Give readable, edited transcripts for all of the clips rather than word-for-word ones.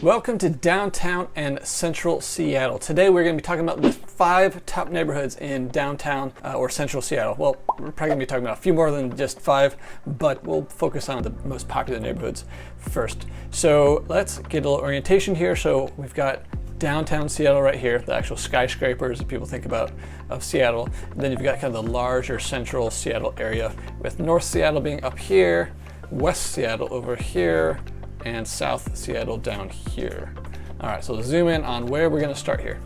Welcome to downtown and central Seattle. Today we're going to be talking about the 5 top neighborhoods in downtown or central Seattle. Well, we're probably going to be talking about a few more than just 5, but we'll focus on the most popular neighborhoods first. So let's get a little orientation here. So we've got downtown Seattle right here, the actual skyscrapers that people think about of Seattle. And then you've got kind of the larger central Seattle area, with North Seattle being up here, West Seattle over here, and South Seattle down here. All right, so let's zoom in on where we're gonna start here.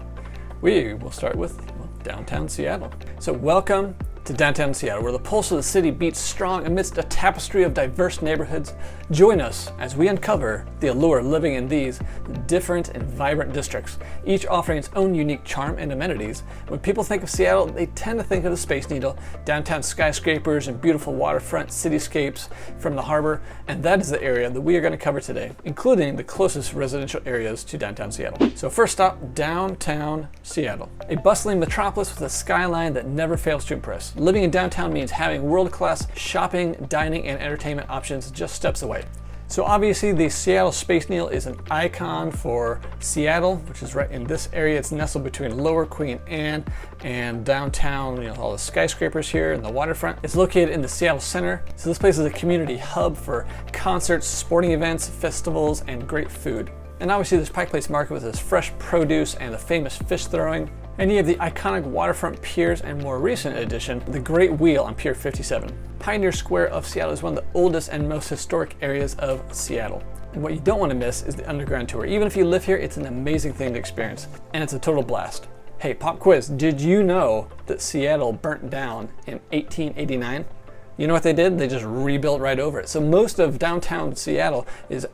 We will start with downtown Seattle. So welcome to downtown Seattle, where the pulse of the city beats strong amidst a tapestry of diverse neighborhoods. Join us as we uncover the allure living in these different and vibrant districts, each offering its own unique charm and amenities. When people think of Seattle, they tend to think of the Space Needle, downtown skyscrapers and beautiful waterfront cityscapes from the harbor, and that is the area that we are going to cover today, including the closest residential areas to downtown Seattle. So first stop, downtown Seattle, a bustling metropolis with a skyline that never fails to impress. Living in downtown means having world-class shopping, dining, and entertainment options just steps away. So obviously the Seattle Space Needle is an icon for Seattle, which is right in this area. It's nestled between Lower Queen Anne and downtown, all the skyscrapers here and the waterfront. It's located in the Seattle center. So this place is a community hub for concerts, sporting events, festivals, and great food. And obviously there's Pike Place Market with its fresh produce and the famous fish throwing. And you have the iconic waterfront piers and more recent addition, the Great Wheel on Pier 57. Pioneer Square of Seattle is one of the oldest and most historic areas of Seattle. And what you don't want to miss is the underground tour. Even if you live here, it's an amazing thing to experience, and it's a total blast. Hey, pop quiz, did you know that Seattle burnt down in 1889? You know what they did? They just rebuilt right over it. So most of downtown Seattle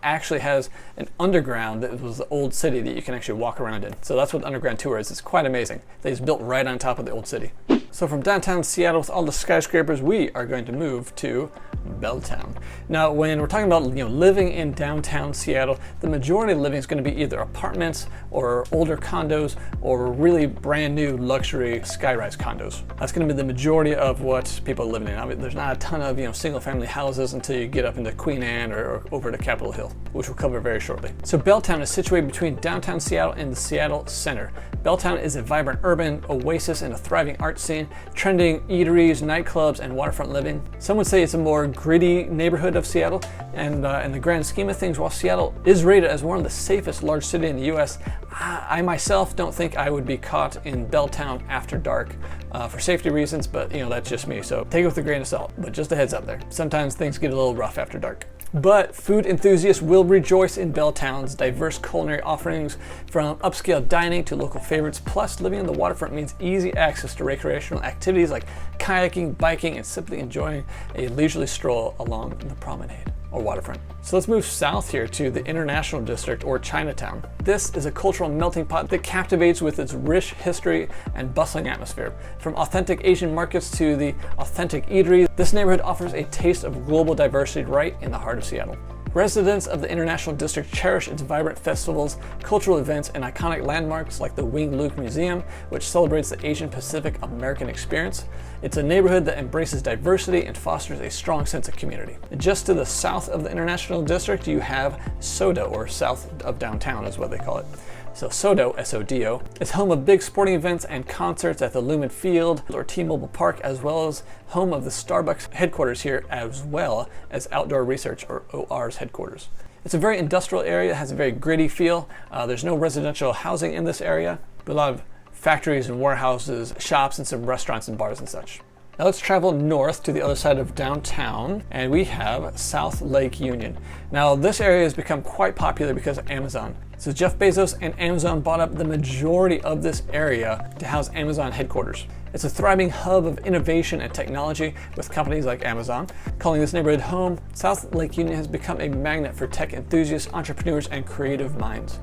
actually has an underground that was the old city that you can actually walk around in. So that's what the underground tour is. It's quite amazing. They just built right on top of the old city. So from downtown Seattle with all the skyscrapers, we are going to move to Belltown. Now, when we're talking about living in downtown Seattle, the majority of living is going to be either apartments or older condos or really brand new luxury skyrise condos. That's going to be the majority of what people are living in. I mean, there's not a ton of single family houses until you get up into Queen Anne or over to Capitol Hill, which we'll cover very shortly. So Belltown is situated between downtown Seattle and the Seattle center. Belltown is a vibrant urban oasis and a thriving art scene, trending eateries, nightclubs, and waterfront living. Some would say it's a more gritty neighborhood of Seattle, and in the grand scheme of things, while Seattle is rated as one of the safest large cities in the US, I myself don't think I would be caught in Belltown after dark for safety reasons, but that's just me, so take it with a grain of salt. But just a heads up there, sometimes things get a little rough after dark. But food enthusiasts will rejoice in Belltown's diverse culinary offerings, from upscale dining to local favorites. Plus, living on the waterfront means easy access to recreational activities like kayaking, biking, and simply enjoying a leisurely stroll along the promenade or waterfront. So let's move south here to the International District, or Chinatown. This is a cultural melting pot that captivates with its rich history and bustling atmosphere. From authentic Asian markets to the authentic eateries, this neighborhood offers a taste of global diversity right in the heart of Seattle. Residents of the International District cherish its vibrant festivals, cultural events, and iconic landmarks like the Wing Luke Museum, which celebrates the Asian Pacific American experience. It's a neighborhood that embraces diversity and fosters a strong sense of community. Just to the south of the International District, you have SoDo, or south of downtown is what they call it. So SoDo, S-O-D-O, is home of big sporting events and concerts at the Lumen Field or T-Mobile Park, as well as home of the Starbucks headquarters here, as well as Outdoor Research, or OR's headquarters. It's a very industrial area, has a very gritty feel. There's no residential housing in this area, but a lot of factories and warehouses, shops, and some restaurants and bars and such. Now let's travel north to the other side of downtown, and we have South Lake Union. Now this area has become quite popular because of Amazon. So Jeff Bezos and Amazon bought up the majority of this area to house Amazon headquarters. It's a thriving hub of innovation and technology with companies like Amazon. Calling this neighborhood home, South Lake Union has become a magnet for tech enthusiasts, entrepreneurs, and creative minds.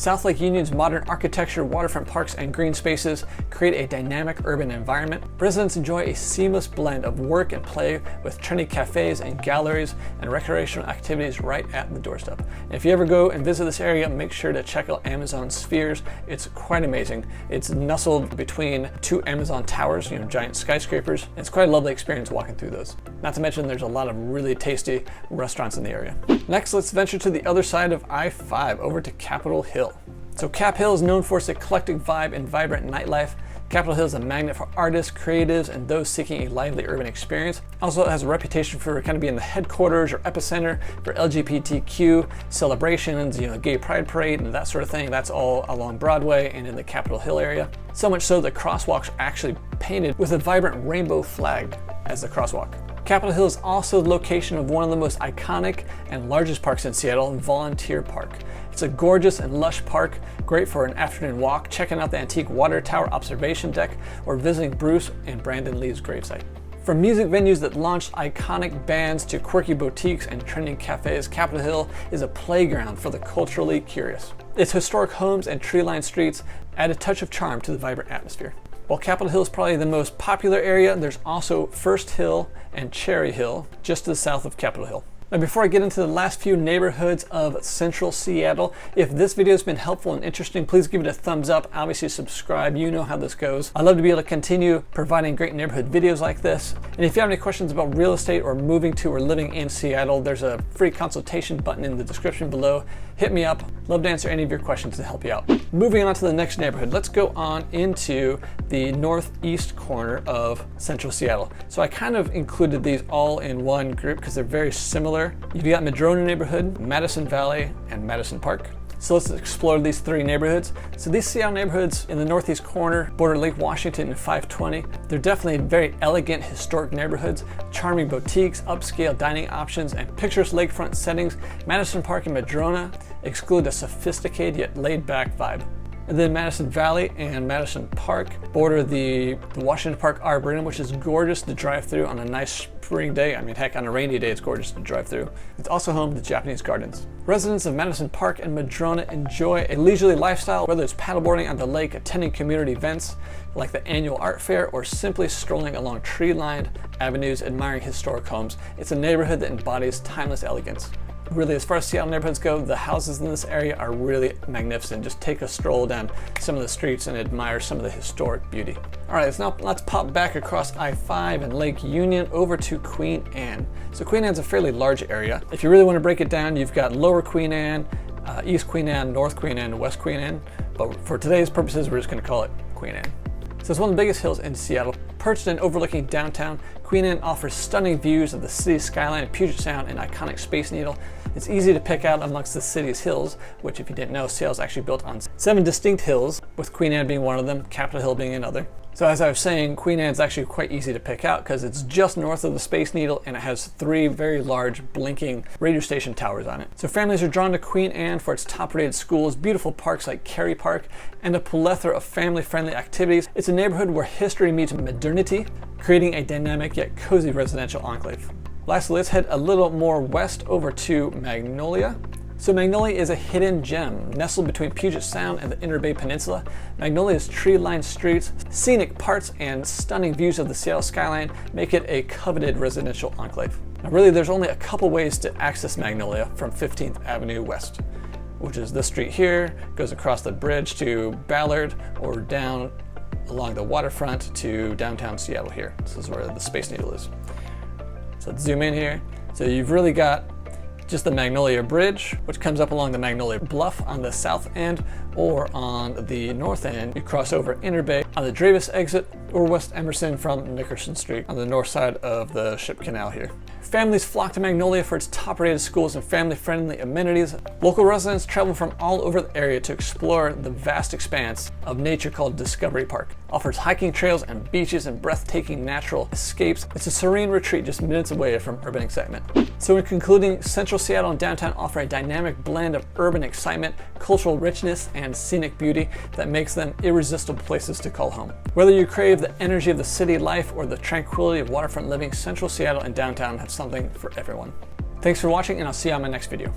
South Lake Union's modern architecture, waterfront parks, and green spaces create a dynamic urban environment. Residents enjoy a seamless blend of work and play with trendy cafes and galleries and recreational activities right at the doorstep. And if you ever go and visit this area, make sure to check out Amazon Spheres. It's quite amazing. It's nestled between two Amazon towers, giant skyscrapers. It's quite a lovely experience walking through those. Not to mention there's a lot of really tasty restaurants in the area. Next, let's venture to the other side of I-5 over to Capitol Hill. So Cap Hill is known for its eclectic vibe and vibrant nightlife. Capitol Hill is a magnet for artists, creatives, and those seeking a lively urban experience. Also, it has a reputation for kind of being the headquarters or epicenter for LGBTQ celebrations, gay pride parade and that sort of thing. That's all along Broadway and in the Capitol Hill area. So much so that crosswalks are actually painted with a vibrant rainbow flag as the crosswalk. Capitol Hill is also the location of one of the most iconic and largest parks in Seattle, Volunteer Park. It's a gorgeous and lush park, great for an afternoon walk, checking out the antique water tower observation deck, or visiting Bruce and Brandon Lee's gravesite. From music venues that launched iconic bands to quirky boutiques and trending cafes, Capitol Hill is a playground for the culturally curious. Its historic homes and tree-lined streets add a touch of charm to the vibrant atmosphere. While Capitol Hill is probably the most popular area, there's also First Hill and Cherry Hill just to the south of Capitol Hill. Now, before I get into the last few neighborhoods of Central Seattle, if this video has been helpful and interesting, please give it a thumbs up. Obviously, subscribe. You know how this goes. I'd love to be able to continue providing great neighborhood videos like this. And if you have any questions about real estate or moving to or living in Seattle, there's a free consultation button in the description below. Hit me up. Love to answer any of your questions to help you out. Moving on to the next neighborhood, let's go on into the northeast corner of Central Seattle. So I kind of included these all in one group because they're very similar. You've got Madrona neighborhood, Madison Valley, and Madison Park. So let's explore these three neighborhoods. So these Seattle neighborhoods in the northeast corner border Lake Washington and 520. They're definitely very elegant, historic neighborhoods, charming boutiques, upscale dining options, and picturesque lakefront settings. Madison Park and Madrona exclude a sophisticated yet laid-back vibe. And then Madison Valley and Madison Park border the Washington Park Arboretum, which is gorgeous to drive through on a nice spring day. I mean, heck, on a rainy day, it's gorgeous to drive through. It's also home to Japanese gardens. Residents of Madison Park and Madrona enjoy a leisurely lifestyle, whether it's paddleboarding on the lake, attending community events like the annual art fair, or simply strolling along tree-lined avenues admiring historic homes. It's a neighborhood that embodies timeless elegance. Really, as far as Seattle neighborhoods go, the houses in this area are really magnificent. Just take a stroll down some of the streets and admire some of the historic beauty. All right, let's pop back across I-5 and Lake Union over to Queen Anne. So Queen Anne's a fairly large area. If you really want to break it down, you've got Lower Queen Anne, East Queen Anne, North Queen Anne, and West Queen Anne. But for today's purposes, we're just going to call it Queen Anne. So it's one of the biggest hills in Seattle. Perched and overlooking downtown, Queen Anne offers stunning views of the city's skyline, Puget Sound, and iconic Space Needle. It's easy to pick out amongst the city's hills, which, if you didn't know, Seattle's actually built on 7 distinct hills, with Queen Anne being one of them, Capitol Hill being another. So as I was saying, Queen Anne's actually quite easy to pick out because it's just north of the Space Needle and it has 3 very large blinking radio station towers on it. So families are drawn to Queen Anne for its top-rated schools, beautiful parks like Cary Park, and a plethora of family-friendly activities. It's a neighborhood where history meets modernity, creating a dynamic yet cozy residential enclave. Lastly, let's head a little more west over to Magnolia. So Magnolia is a hidden gem, nestled between Puget Sound and the Inner Bay Peninsula. Magnolia's tree-lined streets, scenic parts, and stunning views of the Seattle skyline make it a coveted residential enclave. Now really, there's only a couple ways to access Magnolia from 15th Avenue West, which is this street here, goes across the bridge to Ballard, or down along the waterfront to downtown Seattle here. This is where the Space Needle is. So let's zoom in here. So you've really got just the Magnolia Bridge, which comes up along the Magnolia Bluff on the south end, or on the north end, you cross over Inner Bay on the Dravis exit, or West Emerson from Nickerson Street on the north side of the Ship Canal here. Families flock to Magnolia for its top-rated schools and family-friendly amenities. Local residents travel from all over the area to explore the vast expanse of nature called Discovery Park. Offers hiking trails and beaches and breathtaking natural escapes. It's a serene retreat just minutes away from urban excitement. So in concluding, Central Seattle and downtown offer a dynamic blend of urban excitement, cultural richness, and scenic beauty that makes them irresistible places to call home. Whether you crave the energy of the city life or the tranquility of waterfront living, Central Seattle and downtown have something for everyone. Thanks for watching, and I'll see you on my next video.